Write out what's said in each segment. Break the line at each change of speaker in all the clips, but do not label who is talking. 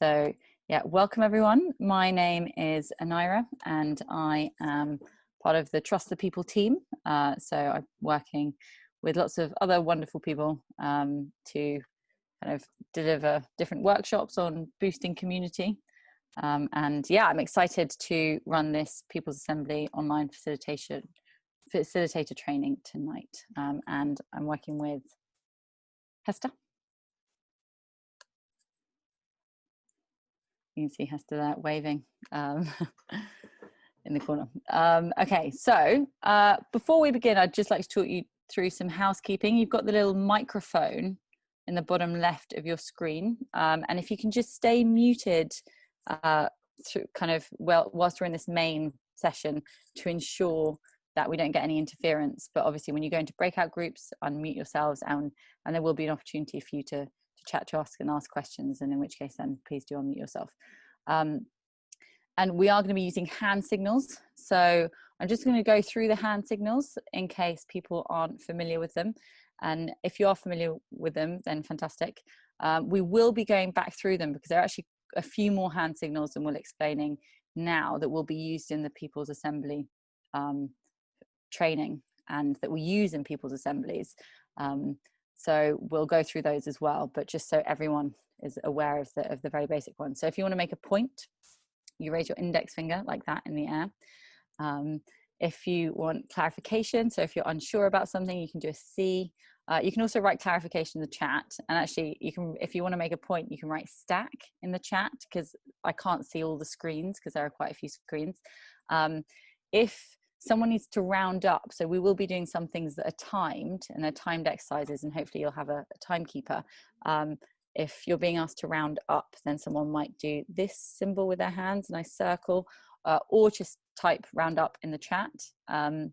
So yeah, welcome everyone. My name is Anira and I am part of the Trust the People team. So I'm working with lots of other wonderful people to kind of deliver different workshops on boosting community. And yeah, I'm excited to run this People's Assembly online facilitator training tonight. And I'm working with Hester. You can see Hester there waving in the corner. Okay, so before we begin, I'd just like to talk you through some housekeeping. You've got the little microphone in the bottom left of your screen. And if you can just stay muted through whilst we're in this main session to ensure that we don't get any interference. But obviously when you go into breakout groups, unmute yourselves and there will be an opportunity for you to chat to us and ask questions, and in which case then please do unmute yourself. And we are going to be using hand signals, so I'm just going to go through the hand signals in case people aren't familiar with them, and if you are familiar with them then fantastic. We will be going back through them because there are actually a few more hand signals than we're explaining now that will be used in the People's Assembly training and that we use in People's Assemblies. So we'll go through those as well, but just so everyone is aware of the very basic one. So if you want to make a point, you raise your index finger like that in the air. If you want clarification, so if you're unsure about something, you can do a C. You can also write clarification in the chat. And actually, you can, if you want to make a point, you can write stack in the chat because I can't see all the screens because there are quite a few screens. If someone needs to round up, so we will be doing some things that are timed, and they're timed exercises, and hopefully you'll have a timekeeper. If you're being asked to round up, then someone might do this symbol with their hands, a nice circle, or just type round up in the chat. And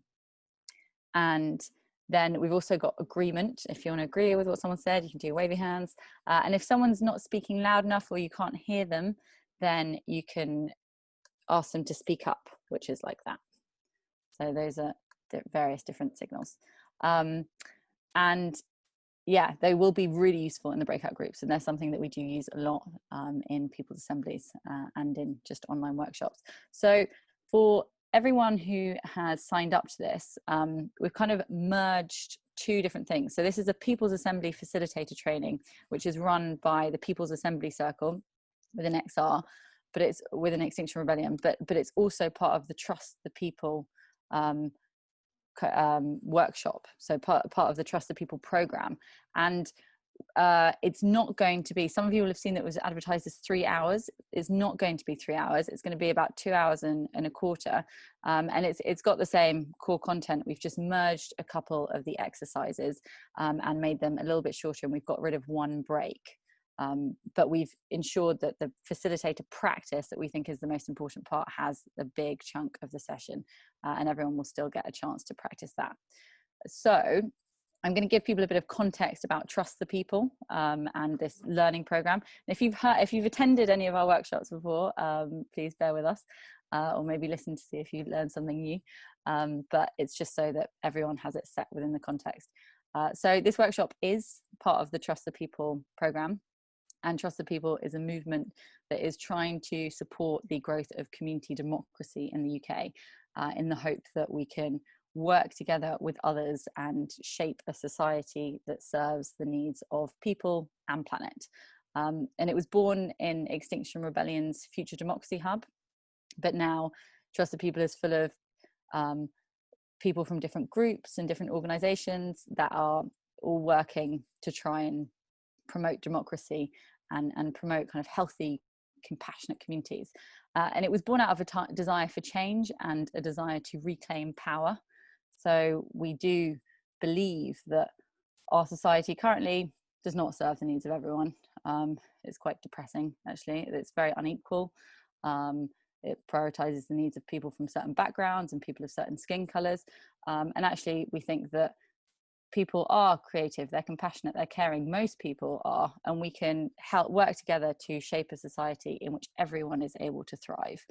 then we've also got agreement. If you want to agree with what someone said, you can do wave your hands. And if someone's not speaking loud enough or you can't hear them, then you can ask them to speak up, which is like that. So those are the various different signals. And yeah, they will be really useful in the breakout groups. And they're something that we do use a lot in People's Assemblies and in just online workshops. So for everyone who has signed up to this, we've kind of merged two different things. So this is a People's Assembly facilitator training, which is run by the People's Assembly Circle with an XR, but it's with an Extinction Rebellion, but it's also part of the Trust the People workshop, so part of the Trust the People program. And it's not going to be, some of you will have seen that it was advertised as 3 hours. It's not going to be 3 hours. It's going to be about 2 hours and a quarter, and it's got the same core content. We've just merged a couple of the exercises and made them a little bit shorter, and we've got rid of one break. But we've ensured that the facilitator practice that we think is the most important part has a big chunk of the session, and everyone will still get a chance to practice that. So I'm going to give people a bit of context about Trust the People and this learning program. And if you've attended any of our workshops before, please bear with us, or maybe listen to see if you learned something new. But it's just so that everyone has it set within the context. So this workshop is part of the Trust the People program. And Trust the People is a movement that is trying to support the growth of community democracy in the UK in the hope that we can work together with others and shape a society that serves the needs of people and planet. And it was born in Extinction Rebellion's Future Democracy Hub, but now Trust the People is full of people from different groups and different organizations that are all working to try and promote democracy and promote kind of healthy, compassionate communities. And it was born out of a desire for change and a desire to reclaim power. So we do believe that our society currently does not serve the needs of everyone. It's quite depressing, actually. It's very unequal. It prioritizes the needs of people from certain backgrounds and people of certain skin colors. And actually, we think that people are creative, they're compassionate, they're caring. Most people are, and we can help work together to shape a society in which everyone is able to thrive.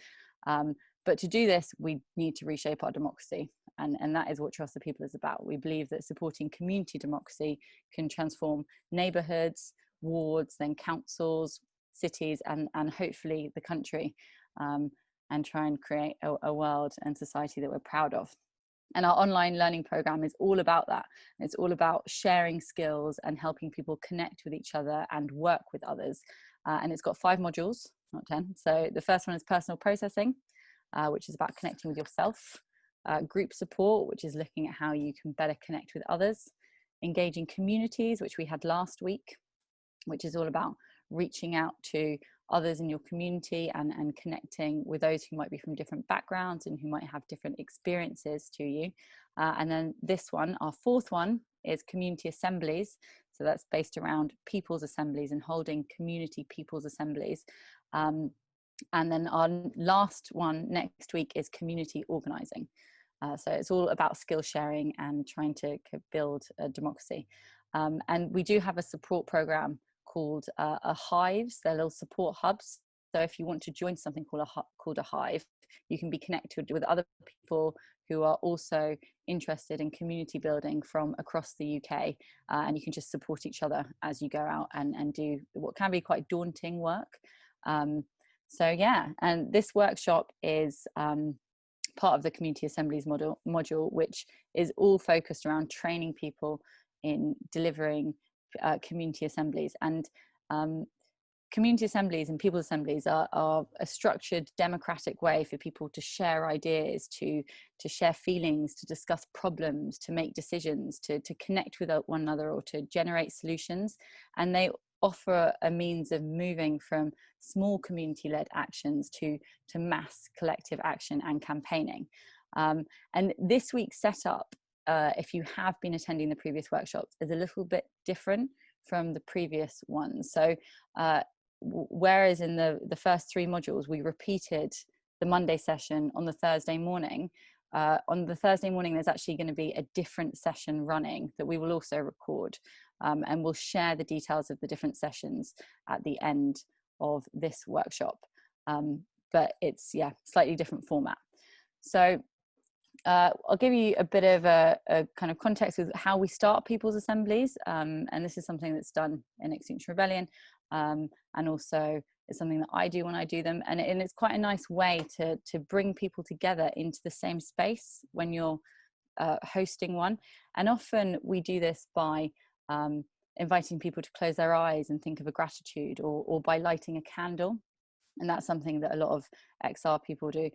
But to do this, we need to reshape our democracy. And that is what Trust the People is about. We believe that supporting community democracy can transform neighborhoods, wards, then councils, cities and hopefully the country, and try and create a world and society that we're proud of. And our online learning program is all about that. It's all about sharing skills and helping people connect with each other and work with others. And it's got 5 modules, not 10. So the first one is personal processing, which is about connecting with yourself. Group support, which is looking at how you can better connect with others. Engaging communities, which we had last week, which is all about reaching out to others in your community and connecting with those who might be from different backgrounds and who might have different experiences to you. And then this one, our 4th one, is community assemblies. So that's based around people's assemblies and holding community people's assemblies. And then our last one next week is community organizing. So it's all about skill sharing and trying to build a democracy. And we do have a support program called a hives. They're little support hubs. So if you want to join something called a hive, you can be connected with other people who are also interested in community building from across the UK, and you can just support each other as you go out and do what can be quite daunting work. So yeah, and this workshop is part of the community assemblies module, which is all focused around training people in delivering community assemblies. And community assemblies and people's assemblies are a structured democratic way for people to share ideas, to share feelings, to discuss problems, to make decisions, to connect with one another, or to generate solutions. And they offer a means of moving from small community-led actions to mass collective action and campaigning. And this week's setup, if you have been attending the previous workshops, is a little bit different from the previous ones. So whereas in the first 3 modules we repeated the Monday session on the Thursday morning, on the Thursday morning there's actually going to be a different session running that we will also record, and we'll share the details of the different sessions at the end of this workshop. But it's, yeah, slightly different format. So I'll give you a bit of a kind of context with how we start people's assemblies, and this is something that's done in Extinction Rebellion, and also it's something that I do when I do them, and it's quite a nice way to bring people together into the same space when you're hosting one. And often we do this by inviting people to close their eyes and think of a gratitude, or by lighting a candle, and that's something that a lot of XR people do.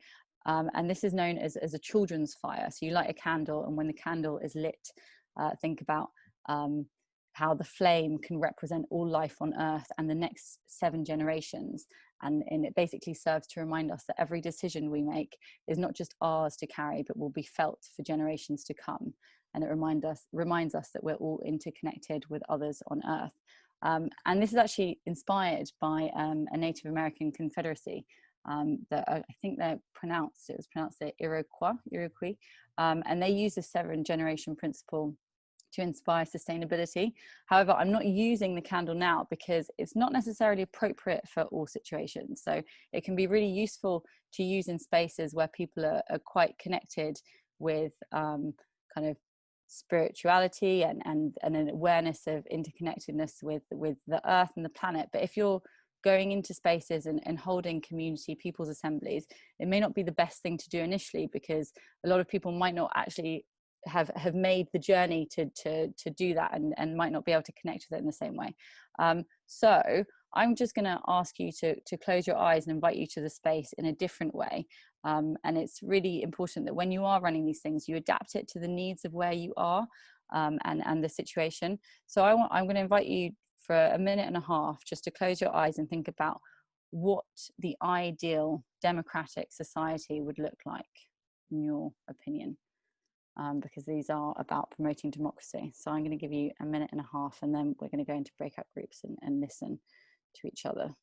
And this is known as a children's fire. So you light a candle, and when the candle is lit, think about how the flame can represent all life on Earth and the next 7 generations. And it basically serves to remind us that every decision we make is not just ours to carry, but will be felt for generations to come. And it reminds us that we're all interconnected with others on Earth. And this is actually inspired by a Native American confederacy that I think it was pronounced the Iroquois, and they use the 7-generation principle to inspire sustainability. However, I'm not using the candle now because it's not necessarily appropriate for all situations. So it can be really useful to use in spaces where people are quite connected with kind of spirituality and an awareness of interconnectedness with the Earth and the planet. But if you're going into spaces and holding community people's assemblies, it may not be the best thing to do initially, because a lot of people might not actually have made the journey to do that, and might not be able to connect with it in the same way. So I'm just going to ask you to close your eyes and invite you to the space in a different way. And it's really important that when you are running these things, you adapt it to the needs of where you are, and the situation. So I'm going to invite you for a minute and a half just to close your eyes and think about what the ideal democratic society would look like in your opinion, because these are about promoting democracy. So I'm going to give you a minute and a half, and then we're going to go into breakout groups and listen to each other.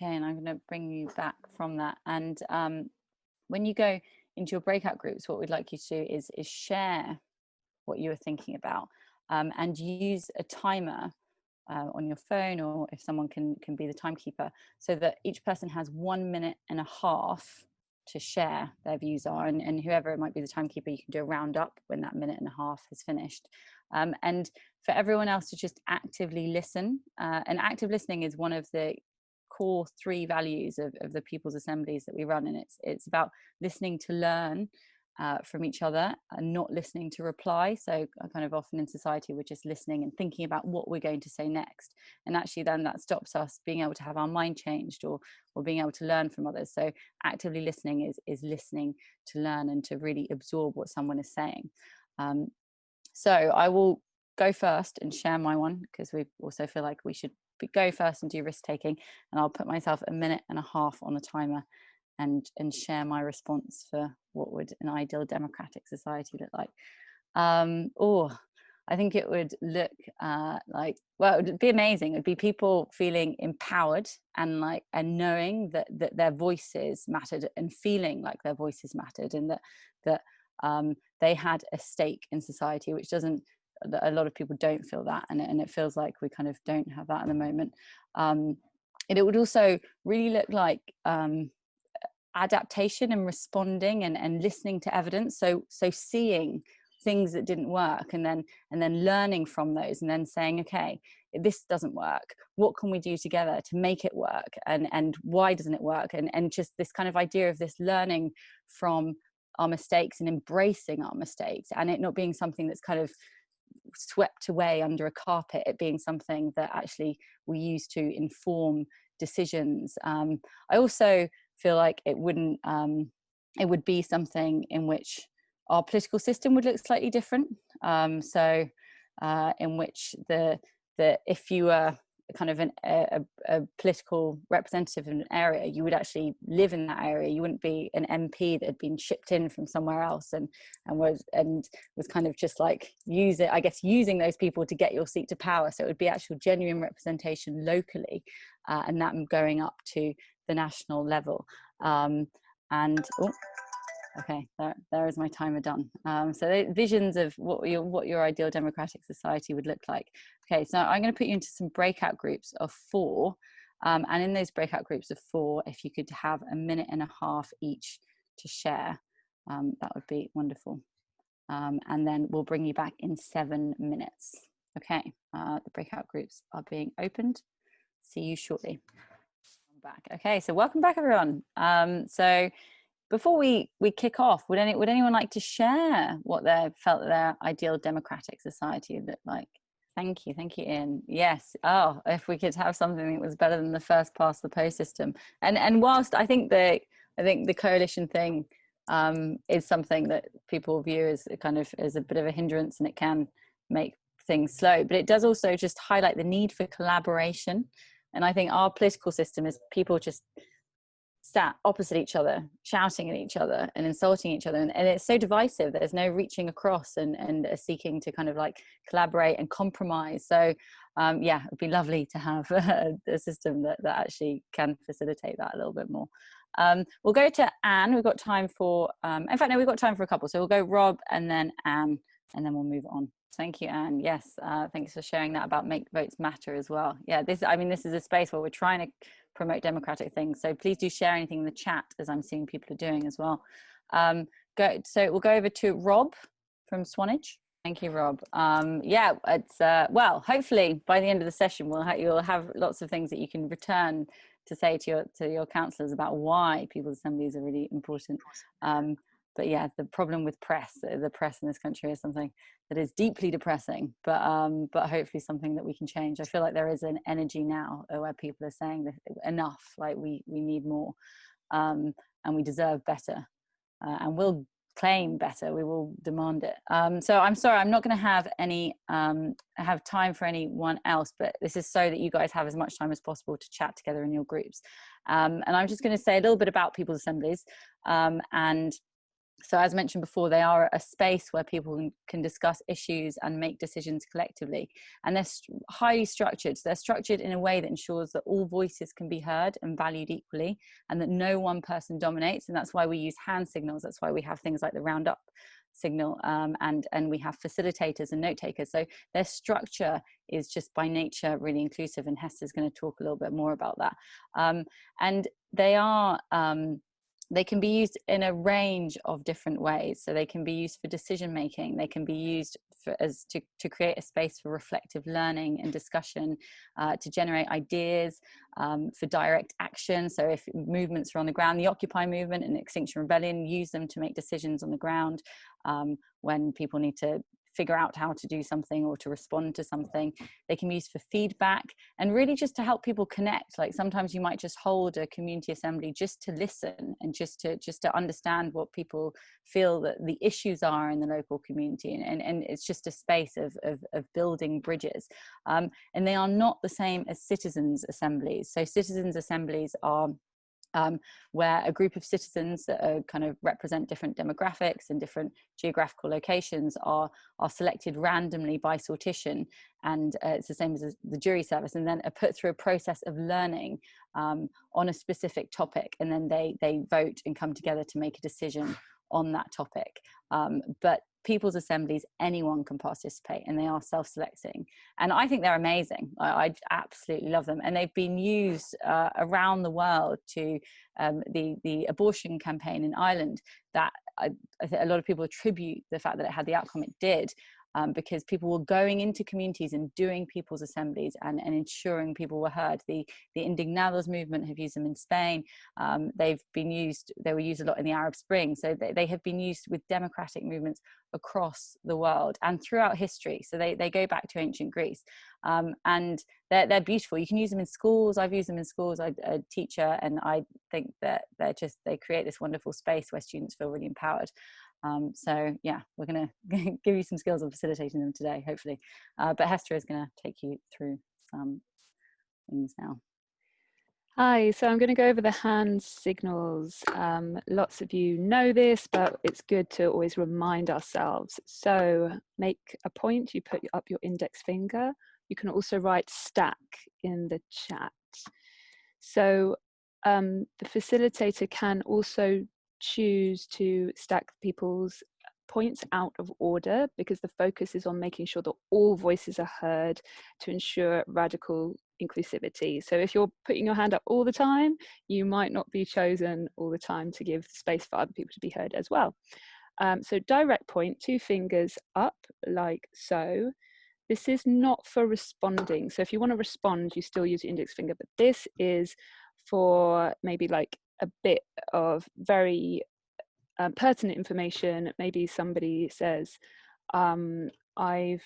Okay, and I'm going to bring you back from that. And when you go into your breakout groups, what we'd like you to do is share what you were thinking about, and use a timer on your phone, or if someone can be the timekeeper, so that each person has 1.5 minutes to share their views are, and whoever it might be the timekeeper, you can do a round up when that 1.5 minutes has finished, and for everyone else to just actively listen. And active listening is one of the core 3 values of the people's assemblies that we run, and it's about listening to learn from each other and not listening to reply. So kind of often in society we're just listening and thinking about what we're going to say next, and actually then that stops us being able to have our mind changed or being able to learn from others. So actively listening is listening to learn and to really absorb what someone is saying. So I will go first and share my one, because we also feel like we should go first and do risk taking, and I'll put myself 1.5 minutes on the timer and share my response for what would an ideal democratic society look like. I think it would look like, well, it would be amazing. It would be people feeling empowered and knowing that their voices mattered, and feeling like their voices mattered, and that they had a stake in society, which doesn't, a lot of people don't feel that, and it feels like we kind of don't have that at the moment. And it would also really look like adaptation and responding and listening to evidence. So seeing things that didn't work, and then learning from those, and then saying, okay, this doesn't work, what can we do together to make it work, and why doesn't it work, and just this kind of idea of this learning from our mistakes and embracing our mistakes, and it not being something that's kind of swept away under a carpet, it being something that actually we use to inform decisions. I also feel like it would be something in which our political system would look slightly different. In which if you were kind of a political representative in an area, you would actually live in that area. You wouldn't be an MP that had been shipped in from somewhere else and was kind of just like using those people to get your seat to power. So it would be actual genuine representation locally, and that going up to the national level. Okay, there is my timer done. So the visions of what your ideal democratic society would look like. Okay, so I'm going to put you into some breakout groups of 4, and in those breakout groups of 4, if you could have 1.5 minutes each to share, that would be wonderful. And then we'll bring you back in 7 minutes. Okay, the breakout groups are being opened. See you shortly. I'm back. Okay, so welcome back, everyone. So before we kick off, would anyone like to share what they felt their ideal democratic society would look like? Thank you, Ian. Yes. Oh, if we could have something that was better than the first past the post system. And whilst I think the coalition thing is something that people view as a bit of a hindrance, and it can make things slow, but it does also just highlight the need for collaboration. And I think our political system is people just sat opposite each other, shouting at each other and insulting each other, and it's so divisive. There's no reaching across and seeking to kind of like collaborate and compromise. So yeah, it'd be lovely to have a system that actually can facilitate that a little bit more. We'll go to Anne. We've got time for in fact no, we've got time for a couple, so we'll go Rob and then Anne, and then we'll move on. Thank you, Anne. Yes, thanks for sharing that about Make Votes Matter as well. Yeah, this is a space where we're trying to promote democratic things, so please do share anything in the chat, as I'm seeing people are doing as well. So we'll go over to Rob from Swanage. Thank you, Rob. Yeah, it's well, hopefully by the end of the session you'll have lots of things that you can return to say to your councillors about why people's assemblies are really important. But yeah, the problem with the press in this country is something that is deeply depressing, but hopefully something that we can change. I feel like there is an energy now where people are saying that enough, like we need more, and we deserve better, and we'll claim better. We will demand it. So I'm sorry, I'm not going to have time for anyone else, but this is so that you guys have as much time as possible to chat together in your groups. And I'm just going to say a little bit about people's assemblies, and So as mentioned before, they are a space where people can discuss issues and make decisions collectively. And they're highly structured. So they're structured in a way that ensures that all voices can be heard and valued equally, and that no one person dominates. And that's why we use hand signals. That's why we have things like the round up signal, and we have facilitators and note takers. So their structure is just by nature really inclusive, and Hester's going to talk a little bit more about that. And they are they can be used in a range of different ways. So they can be used for decision making. They can be used to create a space for reflective learning and discussion, to generate ideas, for direct action. So if movements are on the ground, the Occupy movement and Extinction Rebellion use them to make decisions on the ground, when people need to figure out how to do something or to respond to something. They can be used for feedback, and really just to help people connect. Like sometimes you might just hold a community assembly just to listen, and just to understand what people feel that the issues are in the local community, and it's just a space of building bridges. And they are not the same as citizens assemblies. So citizens assemblies are where a group of citizens that are kind of represent different demographics and different geographical locations are selected randomly by sortition, and it's the same as the jury service, and then are put through a process of learning on a specific topic, and then they vote and come together to make a decision on that topic. But people's assemblies, anyone can participate, and they are self-selecting, and I think they're amazing. I absolutely love them, and they've been used around the world to the abortion campaign in Ireland, that I think a lot of people attribute the fact that it had the outcome it did, because people were going into communities and doing people's assemblies and ensuring people were heard. The Indignados movement have used them in Spain. They were used a lot in the Arab Spring. So they have been used with democratic movements across the world and throughout history. So they go back to ancient Greece, and they're beautiful. You can use them in schools. I've used them in schools. I'm a teacher, and I think that they create this wonderful space where students feel really empowered. So yeah, we're going to give you some skills on facilitating them today, hopefully. But Hester is going to take you through some things now.
Hi, so I'm going to go over the hand signals. Lots of you know this, but it's good to always remind ourselves. So make a point, you put up your index finger. You can also write stack in the chat. So the facilitator can also choose to stack people's points out of order, because the focus is on making sure that all voices are heard to ensure radical inclusivity. So if you're putting your hand up all the time, you might not be chosen all the time to give space for other people to be heard as well. So direct point, 2 fingers up like so. This is not for responding. So if you want to respond, you still use your index finger, but this is for maybe like a bit of very pertinent information. Maybe somebody says, I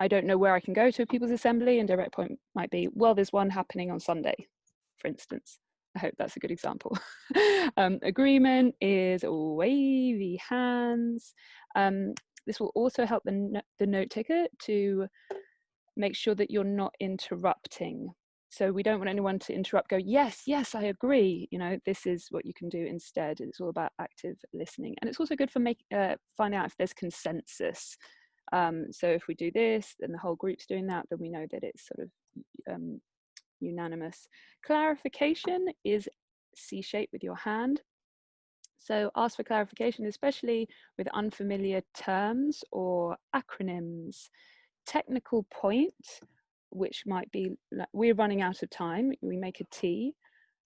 don't know where I can go to a people's assembly, and direct point might be, well, there's one happening on Sunday, for instance. I hope that's a good example. Agreement is wavy hands. This will also help the note taker to make sure that you're not interrupting. So we don't want anyone to interrupt, go, yes, yes, I agree. You know, this is what you can do instead. It's all about active listening. And it's also good for finding out if there's consensus. So if we do this, then the whole group's doing that, then we know that it's sort of unanimous. Clarification is C-shape with your hand. So ask for clarification, especially with unfamiliar terms or acronyms. Technical point, which might be like, we're running out of time. We make a T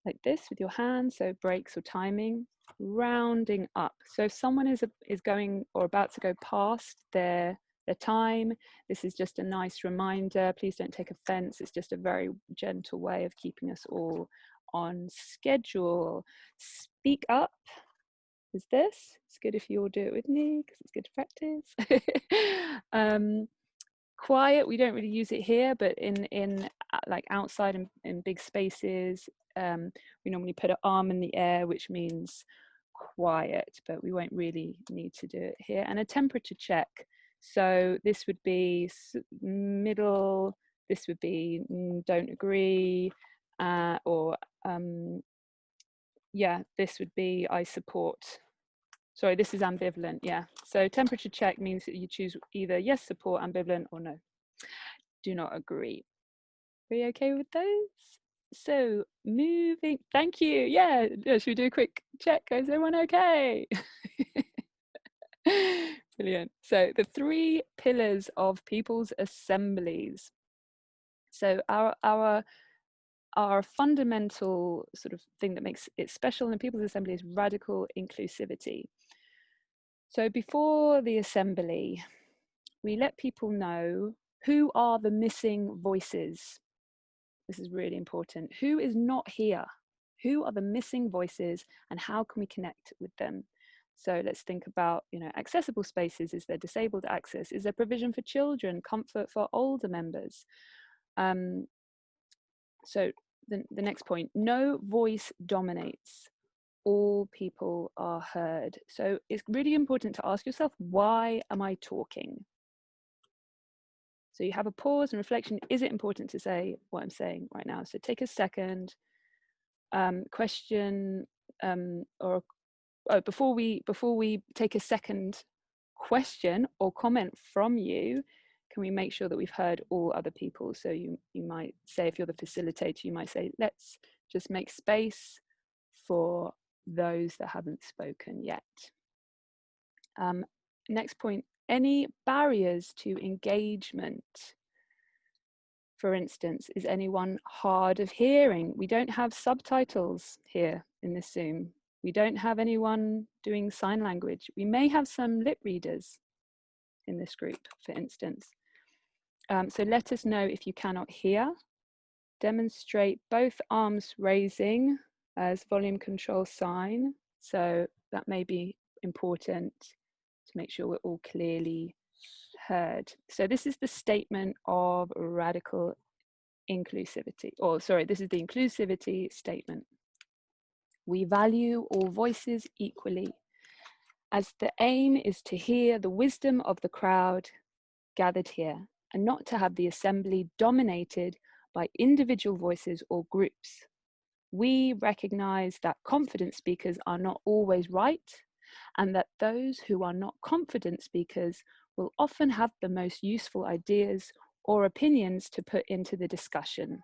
like this with your hand, so breaks or timing. Rounding up. So if someone is going or about to go past their time, this is just a nice reminder. Please don't take offense. It's just a very gentle way of keeping us all on schedule. Speak up is this. It's good if you all do it with me, because it's good to practice. Quiet, we don't really use it here, but in like outside in big spaces, we normally put an arm in the air, which means quiet, but we won't really need to do it here. And a temperature check. So this would be middle, this would be don't agree, or yeah, this would be I support Sorry, this is ambivalent, yeah. So temperature check means that you choose either yes, support, ambivalent, or no, do not agree. Are you okay with those? So moving, thank you. Yeah, should we do a quick check? Is everyone okay? Brilliant. So the 3 pillars of people's assemblies. So our fundamental sort of thing that makes it special in people's assembly is radical inclusivity. So before the assembly, we let people know who are the missing voices. This is really important. Who is not here? Who are the missing voices and how can we connect with them? So let's think about, accessible spaces. Is there disabled access? Is there provision for children, comfort for older members? So the next point, no voice dominates. All people are heard. So it's really important to ask yourself, why am I talking? So you have a pause and reflection. Is it important to say what I'm saying right now? So take a second, question, before we take a second question or comment from you, can we make sure that we've heard all other people? So you might say, if you're the facilitator, you might say, let's just make space for those that haven't spoken yet. Next point, any barriers to engagement? For instance, is anyone hard of hearing? We don't have subtitles here in this Zoom. We don't have anyone doing sign language. We may have some lip readers in this group, for instance. So let us know if you cannot hear. Demonstrate both arms raising as volume control sign. So that may be important to make sure we're all clearly heard. So this is the statement of radical inclusivity, or sorry, this is the inclusivity statement. We value all voices equally, as the aim is to hear the wisdom of the crowd gathered here, and not to have the assembly dominated by individual voices or groups. We recognize that confident speakers are not always right, and that those who are not confident speakers will often have the most useful ideas or opinions to put into the discussion.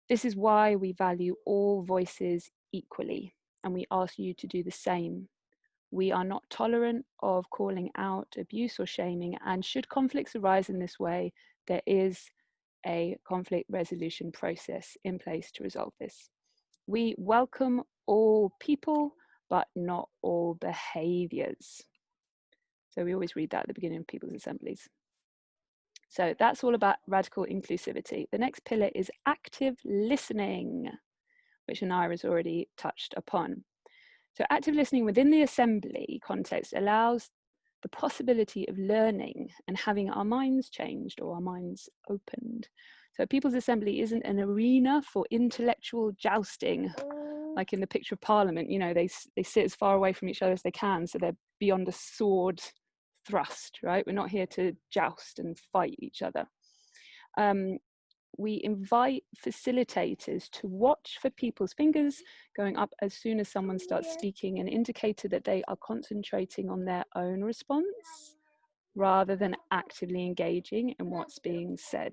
This is why we value all voices equally, and we ask you to do the same. We are not tolerant of calling out abuse or shaming, and should conflicts arise in this way, there is a conflict resolution process in place to resolve this. We welcome all people, but not all behaviours. So we always read that at the beginning of people's assemblies. So that's all about radical inclusivity. The next pillar is active listening, which Anaya has already touched upon. So active listening within the assembly context allows the possibility of learning and having our minds changed or our minds opened. So people's assembly isn't an arena for intellectual jousting, like in the picture of Parliament. They sit as far away from each other as they can, so they're beyond a sword thrust, right? We're not here to joust and fight each other. We invite facilitators to watch for people's fingers going up as soon as someone starts speaking, an indicator that they are concentrating on their own response rather than actively engaging in what's being said.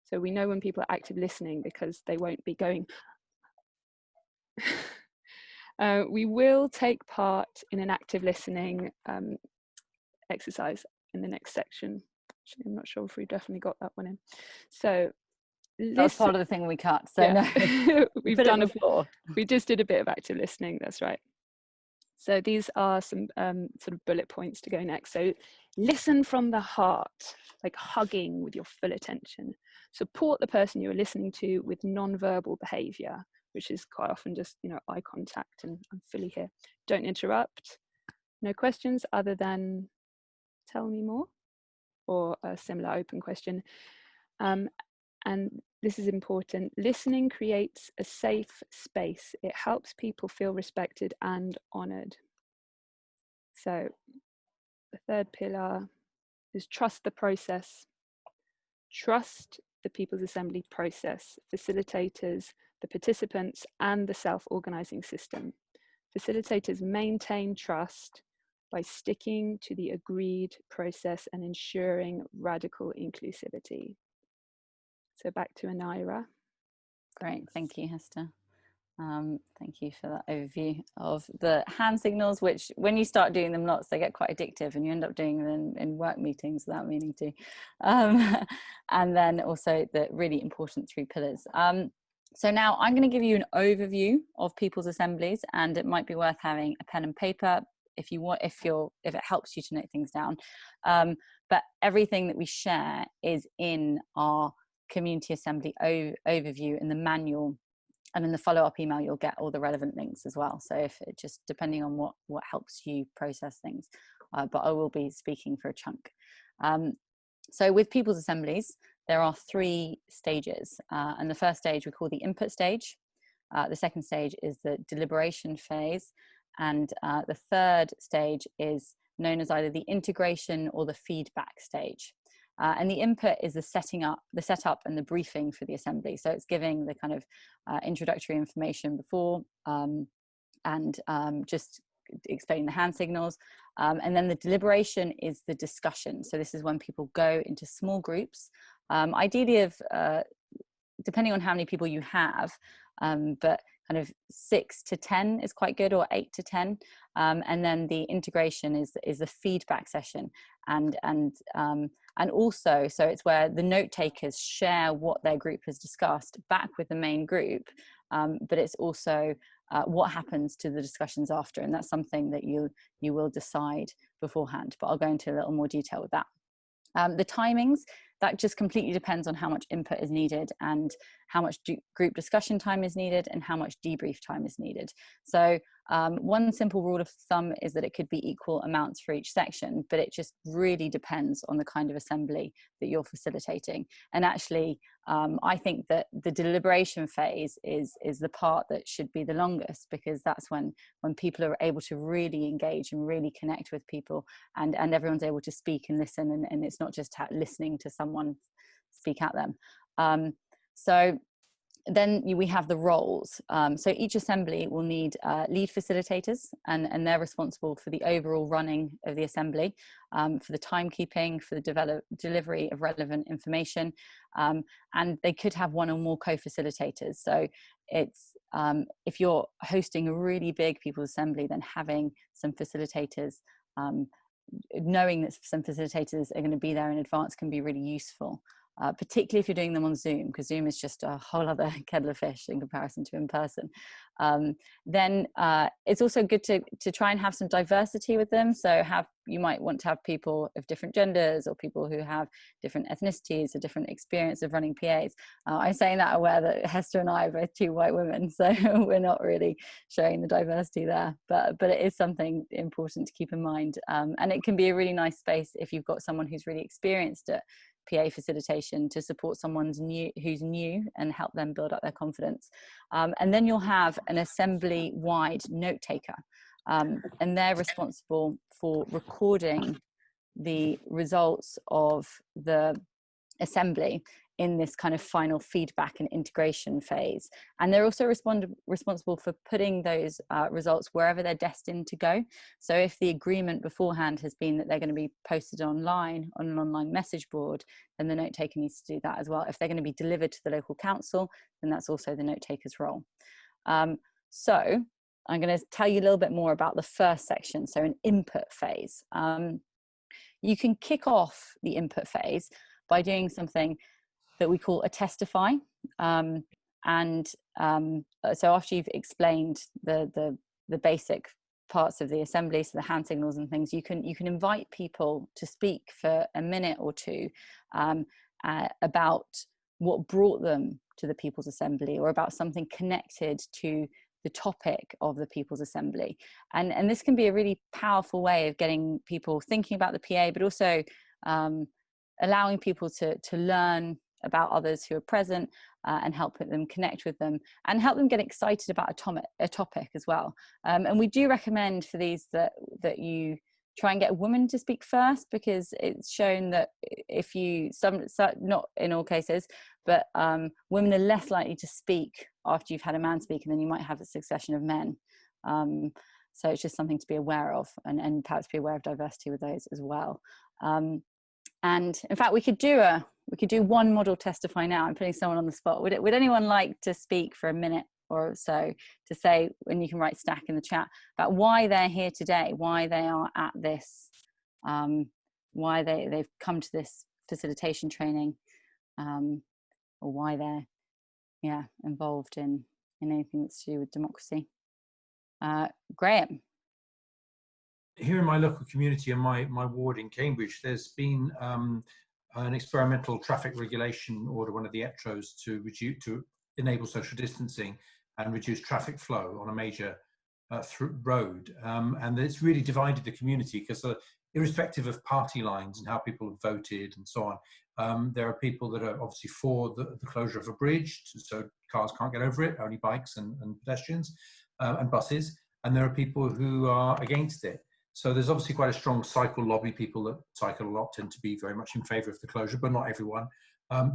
So we know when people are active listening because they won't be going. We will take part in an active listening exercise in the next section. Actually, I'm not sure if we definitely got that one in. So
that was part of the thing we cut. So yeah.
No, we've done before. We just did a bit of active listening. That's right. So these are some sort of bullet points to go next. So listen from the heart, like hugging with your full attention. Support the person you're listening to with non-verbal behavior, which is quite often just, eye contact and I'm fully here. Don't interrupt. No questions other than tell me more, or a similar open question. And this is important. Listening creates a safe space. It helps people feel respected and honored. So the third pillar is trust the process. Trust the People's Assembly process, facilitators, the participants, and the self-organizing system. Facilitators maintain trust by sticking to the agreed process and ensuring radical inclusivity. So back to Anira.
Great, thank you, Hester. Thank you for that overview of the hand signals, which when you start doing them lots, they get quite addictive and you end up doing them in work meetings without meaning to. And then also the really important 3 pillars. So now I'm going to give you an overview of people's assemblies, and it might be worth having a pen and paper if you want, if it helps you to note things down. But everything that we share is in our community assembly overview in the manual, and in the follow-up email you'll get all the relevant links as well. So if it just depending on what helps you process things, but I will be speaking for a chunk. So with people's assemblies, there are 3 stages, and the first stage we call the input stage. The second stage is the deliberation phase, and the third stage is known as either the integration or the feedback stage. And the input is the setup and the briefing for the assembly. So it's giving the kind of introductory information before, and just explaining the hand signals. And then the deliberation is the discussion. So this is when people go into small groups, ideally of, depending on how many people you have, but kind of 6 to 10 is quite good, or 8 to 10. And then the integration is the feedback session, and also, so it's where the note takers share what their group has discussed back with the main group, but it's also what happens to the discussions after, and that's something that you will decide beforehand, but I'll go into a little more detail with that. The timings, that just completely depends on how much input is needed and how much group discussion time is needed and how much debrief time is needed. So one simple rule of thumb is that it could be equal amounts for each section, but it just really depends on the kind of assembly that you're facilitating. And actually, I think that the deliberation phase is the part that should be the longest, because that's when people are able to really engage and really connect with people, and everyone's able to speak and listen, and it's not just listening to someone speak at them. So then we have the roles. So each assembly will need lead facilitators, and they're responsible for the overall running of the assembly, for the timekeeping, for the delivery of relevant information, and they could have one or more co-facilitators. So it's if you're hosting a really big people's assembly, then having some facilitators, knowing that some facilitators are going to be there in advance, can be really useful. Particularly if you're doing them on Zoom, because Zoom is just a whole other kettle of fish in comparison to in person. Then it's also good to try and have some diversity with them. So you might want to have people of different genders, or people who have different ethnicities or different experience of running PAs. I'm saying that aware that Hester and I are both 2 white women, so we're not really showing the diversity there, but it is something important to keep in mind. And it can be a really nice space if you've got someone who's really experienced at PA facilitation to support someone who's new and help them build up their confidence. And then you'll have an assembly-wide note taker, and they're responsible for recording the results of the assembly in this kind of final feedback and integration phase. And they're also responsible for putting those results wherever they're destined to go. So if the agreement beforehand has been that they're going to be posted online on an online message board, then the note taker needs to do that as well. If they're going to be delivered to the local council, then that's also the note taker's role. So I'm going to tell you a little bit more about the first section, so an input phase. You can kick off the input phase by doing something that we call a testify. So after you've explained the basic parts of the assembly, so the hand signals and things, you can invite people to speak for a minute or two about what brought them to the People's Assembly, or about something connected to the topic of the People's Assembly. And this can be a really powerful way of getting people thinking about the PA, but also allowing people to learn about others who are present, and help them connect with them, and help them get excited about a topic as well. And we do recommend for these that you try and get a woman to speak first, because it's shown that if not in all cases, but women are less likely to speak after you've had a man speak, and then you might have a succession of men. So it's just something to be aware of, and perhaps be aware of diversity with those as well. And in fact, we could do one model testify now. I'm putting someone on the spot. Would anyone like to speak for a minute or so to say, and you can write stack in the chat, about why they're here today, why they are at this, why they've come to this facilitation training, or why they're involved in anything that's to do with democracy. Graham.
Here in my local community, in my ward in Cambridge, there's been an experimental traffic regulation order, one of the ETROs, to enable social distancing and reduce traffic flow on a major road. And it's really divided the community, because irrespective of party lines and how people have voted and so on, there are people that are obviously for the closure of a bridge, so cars can't get over it, only bikes and pedestrians and buses. And there are people who are against it. So there's obviously quite a strong cycle lobby. People that cycle a lot tend to be very much in favour of the closure, but not everyone.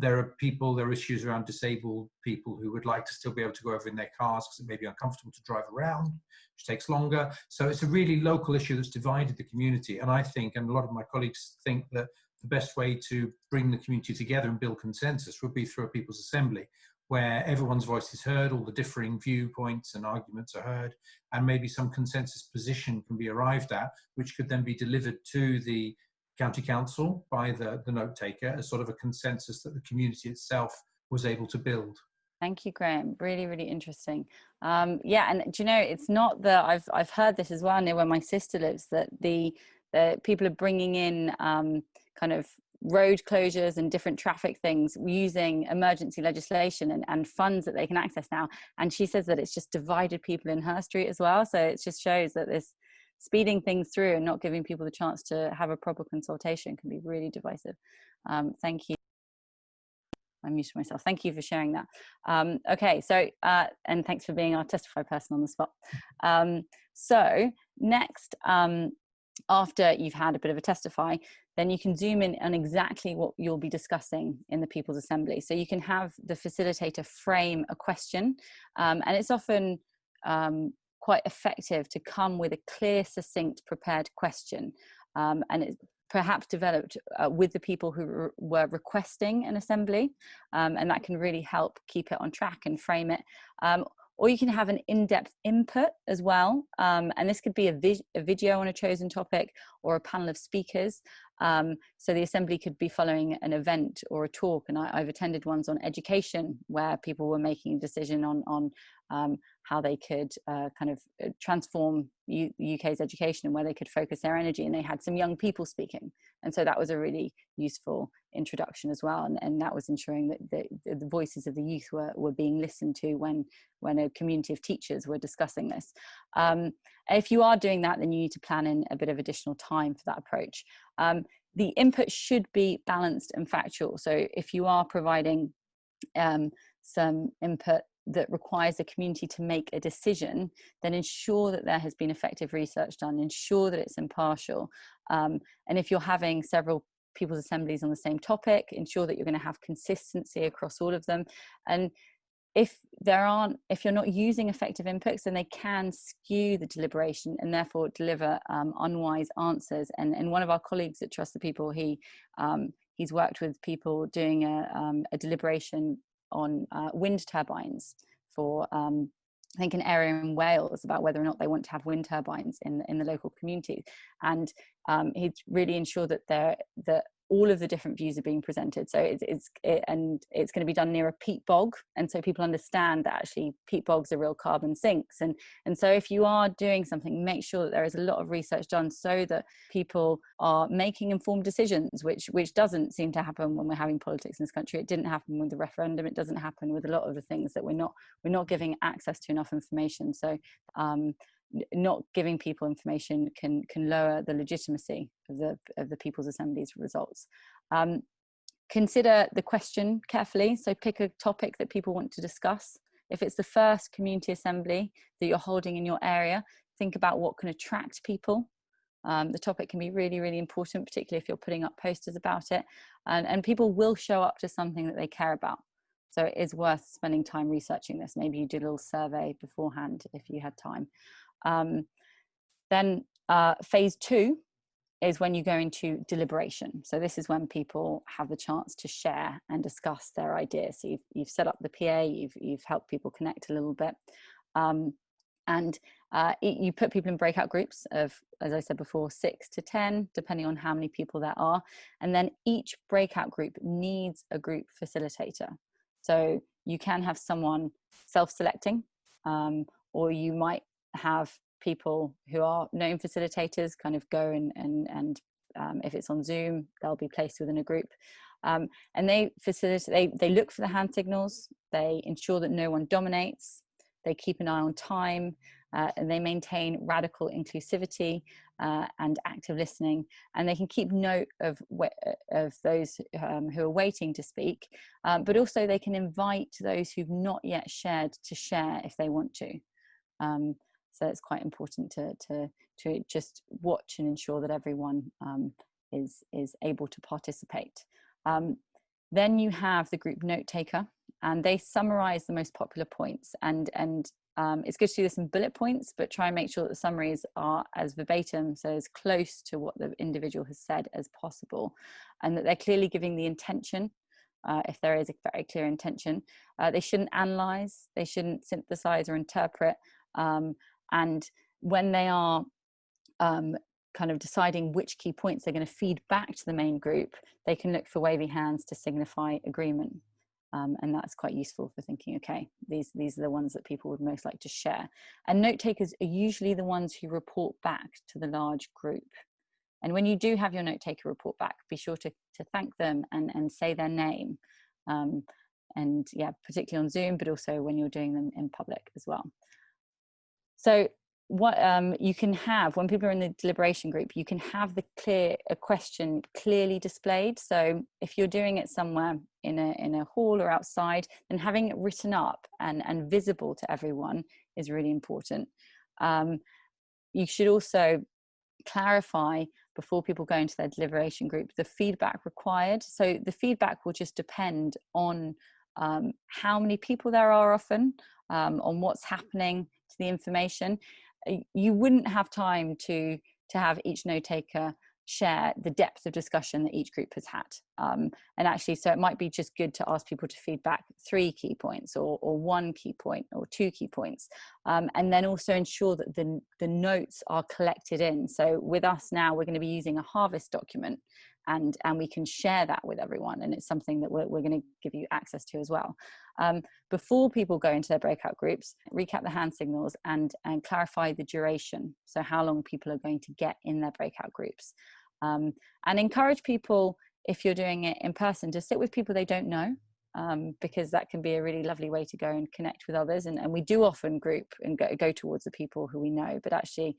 There are issues around disabled people who would like to still be able to go over in their cars because it may be uncomfortable to drive around, which takes longer. So it's a really local issue that's divided the community. And I think, and a lot of my colleagues think, that the best way to bring the community together and build consensus would be through a people's assembly, where everyone's voice is heard, all the differing viewpoints and arguments are heard, and maybe some consensus position can be arrived at, which could then be delivered to the county council by the note taker as sort of a consensus that the community itself was able to build.
Thank you, Graham. Really, really interesting. Yeah, and do you know, it's not that I've heard this as well near where my sister lives, that the people are bringing in kind of road closures and different traffic things using emergency legislation and funds that they can access now. And she says that it's just divided people in her street as well. So it just shows that this speeding things through and not giving people the chance to have a proper consultation can be really divisive. Thank you. I muted myself. Thank you for sharing that. Okay, so, and thanks for being our testify person on the spot. So next, after you've had a bit of a testify, then you can zoom in on exactly what you'll be discussing in the People's Assembly. So you can have the facilitator frame a question, and it's often quite effective to come with a clear, succinct, prepared question, and it's perhaps developed with the people who were requesting an assembly, and that can really help keep it on track and frame it. Or you can have an in-depth input as well, and this could be a video on a chosen topic or a panel of speakers. So the assembly could be following an event or a talk, and I've attended ones on education where people were making a decision on how they could kind of transform the UK's education and where they could focus their energy, and they had some young people speaking, and so that was a really useful introduction as well, and that was ensuring that the voices of the youth were being listened to when a community of teachers were discussing this. If you are doing that, then you need to plan in a bit of additional time for that approach. The input should be balanced and factual. So if you are providing some input that requires the community to make a decision, then ensure that there has been effective research done, ensure that it's impartial. And if you're having several people's assemblies on the same topic, ensure that you're going to have consistency across all of them. And if you're not using effective inputs, then they can skew the deliberation and therefore deliver unwise answers. And one of our colleagues at Trust the People, he's worked with people doing a deliberation on wind turbines for I think an area in Wales, about whether or not they want to have wind turbines in the local community. And he's really ensured that all of the different views are being presented. So it's going to be done near a peat bog, and so people understand that actually peat bogs are real carbon sinks. And so if you are doing something, make sure that there is a lot of research done so that people are making informed decisions, which doesn't seem to happen when we're having politics in this country. It didn't happen with the referendum. It doesn't happen with a lot of the things that we're not giving access to enough information. So not giving people information can lower the legitimacy of the People's Assembly's results. Consider the question carefully. So pick a topic that people want to discuss. If it's the first community assembly that you're holding in your area, think about what can attract people. The topic can be really, really important, particularly if you're putting up posters about it. And people will show up to something that they care about. So it is worth spending time researching this. Maybe you did a little survey beforehand if you had time. Then phase 2 is when you go into deliberation. So this is when people have the chance to share and discuss their ideas. So you've set up the PA, you've helped people connect a little bit. You put people in breakout groups of, as I said before, 6 to 10, depending on how many people there are. And then each breakout group needs a group facilitator. So you can have someone self-selecting, or you might have people who are known facilitators kind of go and if it's on Zoom, they'll be placed within a group. And they facilitate, they look for the hand signals, they ensure that no one dominates, they keep an eye on time, and they maintain radical inclusivity and active listening, and they can keep note of those who are waiting to speak, but also they can invite those who've not yet shared to share if they want to. So it's quite important to just watch and ensure that everyone is able to participate. Then you have the group note taker, and they summarize the most popular points, and it's good to do this in bullet points, but try and make sure that the summaries are as verbatim, so as close to what the individual has said as possible, and that they're clearly giving the intention. If there is a very clear intention, they shouldn't analyze, they shouldn't synthesize or interpret. And when they are kind of deciding which key points they're going to feed back to the main group, they can look for wavy hands to signify agreement. And that's quite useful for thinking, okay, these are the ones that people would most like to share. And note takers are usually the ones who report back to the large group. And when you do have your note taker report back, be sure to thank them and say their name. And yeah, particularly on Zoom, but also when you're doing them in public as well. So what you can have when people are in the deliberation group, you can have a question clearly displayed. So if you're doing it somewhere in a hall or outside, then having it written up and visible to everyone is really important. You should also clarify before people go into their deliberation group the feedback required. So the feedback will just depend on how many people there are often, on what's happening to the information. You wouldn't have time to have each note taker share the depth of discussion that each group has had. And actually, so it might be just good to ask people to feedback 3 key points or 1 key point or 2 key points. And then also ensure that the notes are collected in. So with us now, we're going to be using a harvest document, and we can share that with everyone. And it's something that we're going to give you access to as well. Before people go into their breakout groups, recap the hand signals and clarify the duration. So how long people are going to get in their breakout groups. And encourage people, if you're doing it in person, to sit with people they don't know, because that can be a really lovely way to go and connect with others. And we do often group and go towards the people who we know, but actually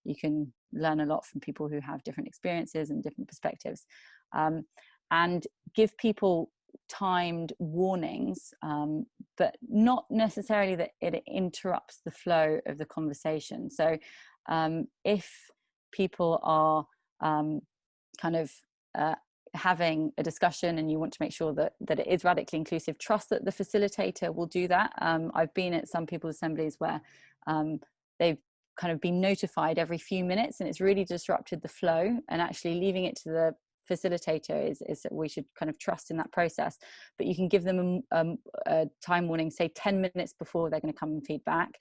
you can learn a lot from people who have different experiences and different perspectives. And give people timed warnings, but not necessarily that it interrupts the flow of the conversation. So if people are kind of having a discussion and you want to make sure that it is radically inclusive, trust that the facilitator will do that. I've been at some people's assemblies where they've kind of been notified every few minutes, and it's really disrupted the flow, and actually leaving it to the facilitator is that we should kind of trust in that process. But you can give them a time warning, say 10 minutes before they're going to come and feedback,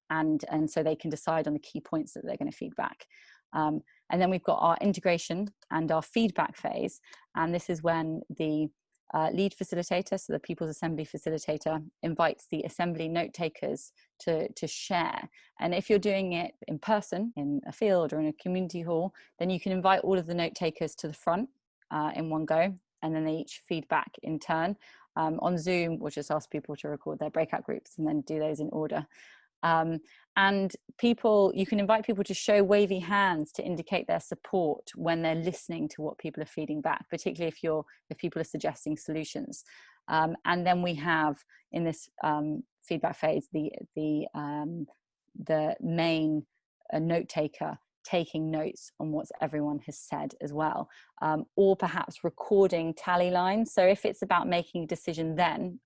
and so they can decide on the key points that they're going to feedback. And then we've got our integration and our feedback phase, and this is when the lead facilitator, so the People's Assembly facilitator, invites the assembly note takers to share. And if you're doing it in person, in a field or in a community hall, then you can invite all of the note takers to the front in one go, and then they each feedback in turn. On Zoom, we'll just ask people to record their breakout groups and then do those in order. And you can invite people to show wavy hands to indicate their support when they're listening to what people are feeding back, particularly if people are suggesting solutions. And then we have in this feedback phase the main note taker taking notes on what everyone has said as well, or perhaps recording tally lines. So if it's about making a decision, then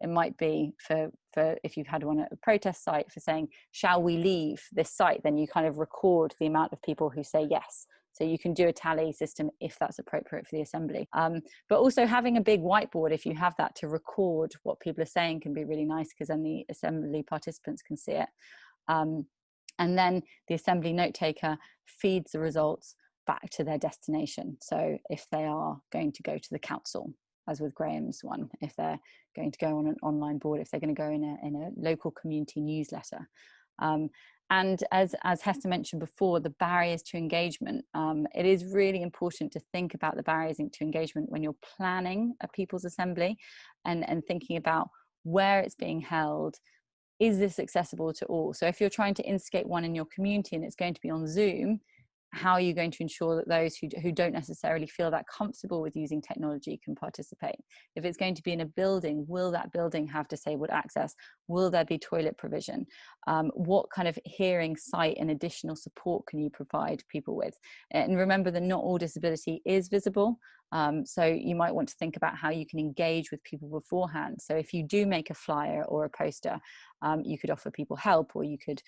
it might be for for if you've had one at a protest site for saying, shall we leave this site, then you kind of record the amount of people who say yes. So you can do a tally system if that's appropriate for the assembly. But also having a big whiteboard, if you have that, to record what people are saying can be really nice, because then the assembly participants can see it. And then the assembly note taker feeds the results back to their destination. So if they are going to go to the council, as with Graham's one, if they're going to go on an online board, if they're going to go in a local community newsletter. And as Hester mentioned before, the barriers to engagement, it is really important to think about the barriers to engagement when you're planning a people's assembly, and thinking about where it's being held. Is this accessible to all? So if you're trying to instigate one in your community and it's going to be on Zoom, how are you going to ensure that those who don't necessarily feel that comfortable with using technology can participate? If it's going to be in a building, will that building have disabled access? Will there be toilet provision? What kind of hearing, sight and additional support can you provide people with? And remember that not all disability is visible. So you might want to think about how you can engage with people beforehand. So if you do make a flyer or a poster, you could offer people help, or you could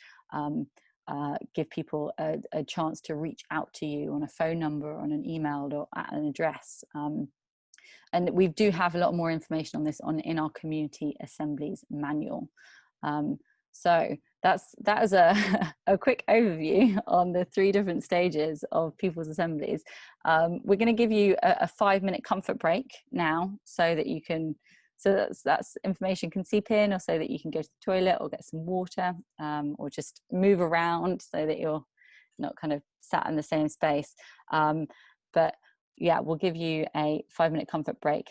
give people a chance to reach out to you on a phone number, on an email, or at an address. And we do have a lot more information on this in our community assemblies manual. So that is a quick overview on the 3 different stages of people's assemblies. We're going to give you a 5-minute comfort break now, so that you can, so that's information can seep in, or so that you can go to the toilet or get some water, or just move around so that you're not kind of sat in the same space. But yeah, we'll give you a 5-minute comfort break.